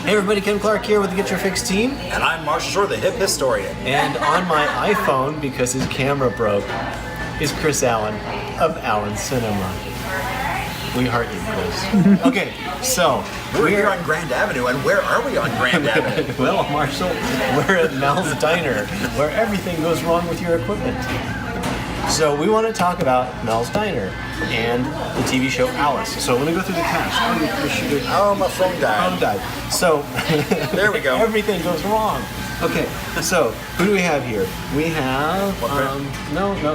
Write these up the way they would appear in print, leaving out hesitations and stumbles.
Hey everybody, Ken Clark here with the Get Your Fix team. And I'm Marshall Shore, the hip historian. And on my iPhone, because his camera broke, is Chris Allen of Allen Cinema. We heart you, Chris. Okay, so we're here on Grand Avenue, and where are we on Grand Avenue? Well, Marshall, we're at Mel's Diner, where everything goes wrong with your equipment. So we want to talk about Mel's Diner and the TV show Alice. So let me go through the cast. Oh, my phone died. Phone died. So there we go. Everything goes wrong. Okay, so who do we have here? We have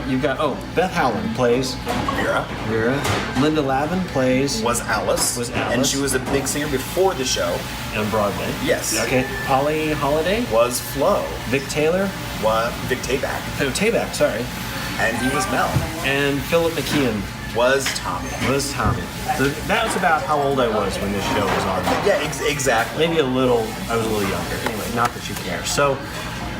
you've got Beth Howland plays Vera. Linda Lavin plays was Alice, and she was a big singer before the show on Broadway. Yes. Okay, Holly Holiday was Flo. Vic Taylor was Vic Tayback. Oh, Tayback, sorry. And he was Mel. And Philip McKeon was Tommy. So that was about how old I was when this show was on. Yeah, exactly. Maybe I was a little younger. Anyway, not that you care. So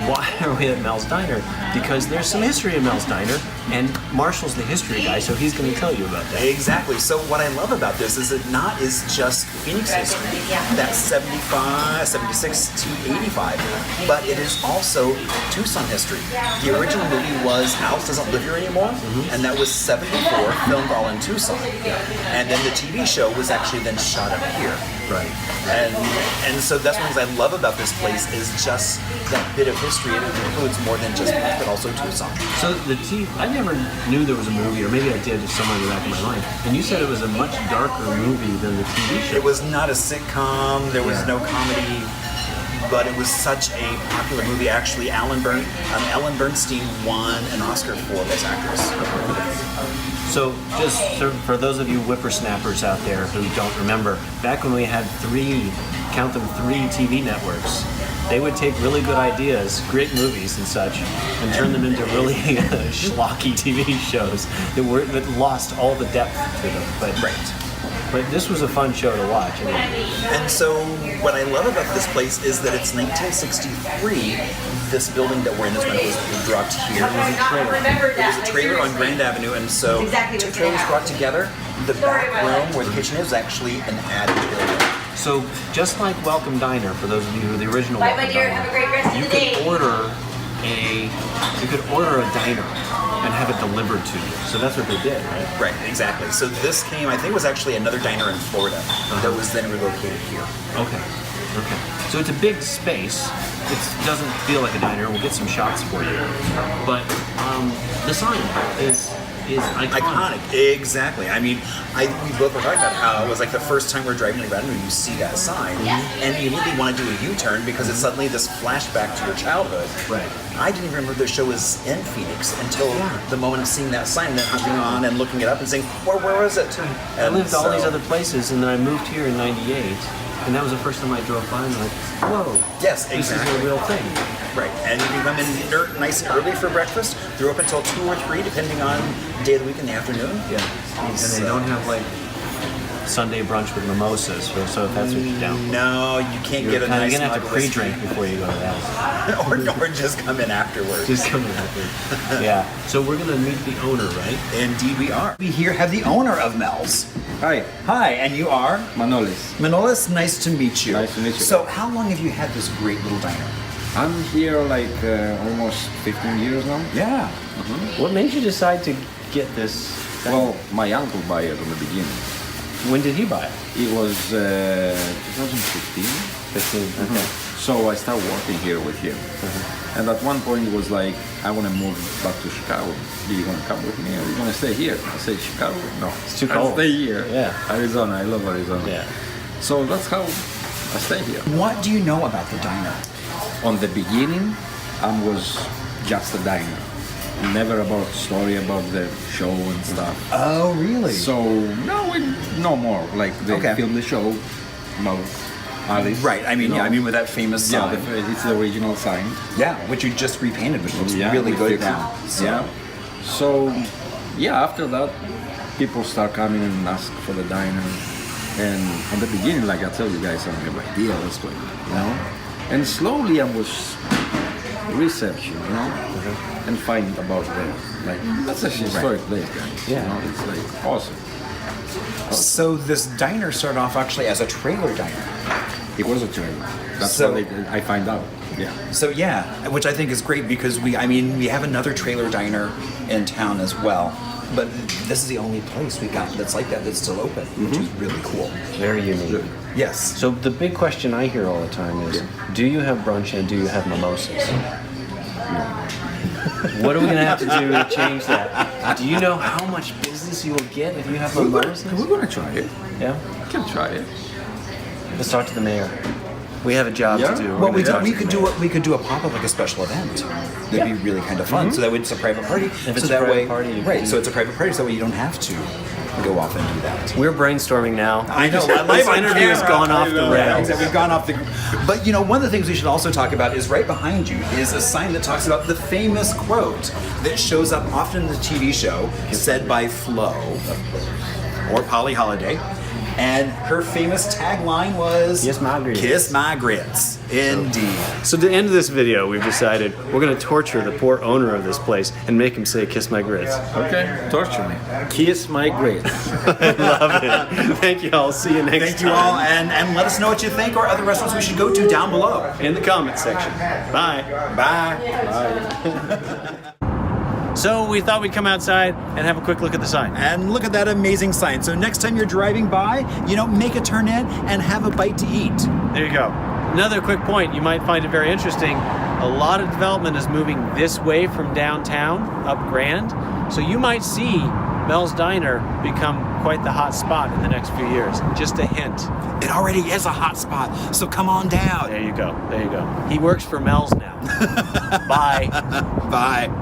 why are we at Mel's Diner? Because there's some history in Mel's Diner, and Marshall's the history guy, so he's going to tell you about that. Exactly. So what I love about this is it not is just Phoenix history, that's 75, 76 to 85, but it is also Tucson history. The original movie was Alice Doesn't Live Here Anymore, and that was 74, filmed all in Tucson. And then the TV show was actually then shot up here. Right. And so that's one of the things I love about this place is just that bit of history. It includes more than just Phoenix, but also Tucson. So I never knew there was a movie, or maybe I did just somewhere in the back of my mind. And you said it was a much darker movie than the TV show. It was not a sitcom. There was no comedy. But it was such a popular movie. Actually, Ellen Bernstein won an Oscar for Best Actress. So just for those of you whippersnappers out there who don't remember, back when we had three TV networks, they would take really good ideas, great movies and such, and turn them into really schlocky TV shows that lost all the depth to them. But this was a fun show to watch. And so what I love about this place is that it's 1963. This building that we're in, this one was dropped here. It was a trailer. It was a trailer on Grand Avenue, and so two trailers brought together. The back room where the kitchen is actually an added area. So just like Welcome Diner, for those of you who are the original Welcome Diner, have a great rest of the day. You could order a diner and have it delivered to you. So that's what they did, right? Right, exactly. So this came, I think it was actually another diner in Florida that was then relocated here. Okay. So it's a big space. It doesn't feel like a diner. We'll get some shots for you. But the sign is iconic. Exactly. I mean, we both were talking about how it was like the first time we're driving around and you see that sign, and you immediately want to do a U-turn because it's suddenly this flashback to your childhood. Right. I didn't even remember the show was in Phoenix until the moment of seeing that sign, and then hopping on and looking it up and saying, where is it? I lived all these other places, and then I moved here in '98. And that was the first time I drove by and like, whoa, yes, exactly. This is a real thing. Right, and you can come in nice and early for breakfast. They're up until 2 or 3, depending on day of the week in the afternoon. Yeah, and they don't have like Sunday brunch with mimosas, so if that's what you're down. No, you can't get a nice. You're gonna have to pre-drink before you go to that. or just come in afterwards. Just come in afterwards. Yeah. So we're gonna meet the owner, right? Indeed, we are. We here have the owner of Mel's. Hi. Hi, and you are? Manolis. Manolis, nice to meet you. Nice to meet you. So, how long have you had this great little diner? I'm here like almost 15 years now. Yeah. What made you decide to get this? Well, my uncle bought it in the beginning. When did he buy it? It was 2015. 15. Okay. So I started working here with him. And at one point it was like, I want to move back to Chicago. Are you going to come with me or are you going to stay here? I said, Chicago? No. It's too cold. I'll stay here. Yeah. Arizona. I love Arizona. Yeah. So that's how I stay here. What do you know about the diner? On the beginning, I was just a diner. Never about story about the show and stuff. Oh, really? So no more. Like they filmed the show about Alice. Right. I mean, with that famous sign. Yeah, it's the original sign. Yeah, which you just repainted, which looks really good now. So. Yeah. So, after that, people start coming and ask for the diner. And on the beginning, like I tell you guys, I have no idea what's going on, And slowly I was researching, and find about them. Like, that's a historic place, guys. Yeah. It's like awesome. So this diner started off actually as a trailer diner. It was a trailer. That's So- what I find out. Yeah. So yeah, which I think is great because we have another trailer diner in town as well. But this is the only place we got that's like that, that's still open, which is really cool. Very unique. Yes. So the big question I hear all the time is, do you have brunch and do you have mimosas? What are we going to have to do to change that? Do you know how much business you will get if you have mimosas? We're gonna try it. Yeah? We can try it. Let's talk to the mayor. We have a job Yeah? to do. Well, we We're gonna could talk to the mayor. do a pop-up like a special event. That'd be really kind of fun. So that way it's a private party. If it's so a that private way, party, you right? can- So it's a private party. So that way you don't have to go off and do that. We're brainstorming now. I know. This interview has gone off the rails. Exactly. We've gone off the. But one of the things we should also talk about is right behind you is a sign that talks about the famous quote that shows up often in the TV show, said by Flo or Polly Holiday, and her famous tagline was Kiss my grits. Kiss my grits. Indeed. So to end this video, we've decided we're going to torture the poor owner of this place and make him say "kiss my grits." Okay. Torture me. Kiss my grits. I love it. Thank you all. See you next Thank time. you all, and let us know what you think or other restaurants we should go to down below. In the comment section. Bye. Bye. So we thought we'd come outside and have a quick look at the sign. And look at that amazing sign. So next time you're driving by, make a turn in and have a bite to eat. There you go. Another quick point, you might find it very interesting. A lot of development is moving this way from downtown, up Grand. So you might see Mel's Diner become quite the hot spot in the next few years. Just a hint. It already is a hot spot, so come on down. There you go. There you go. He works for Mel's now. Bye. Bye.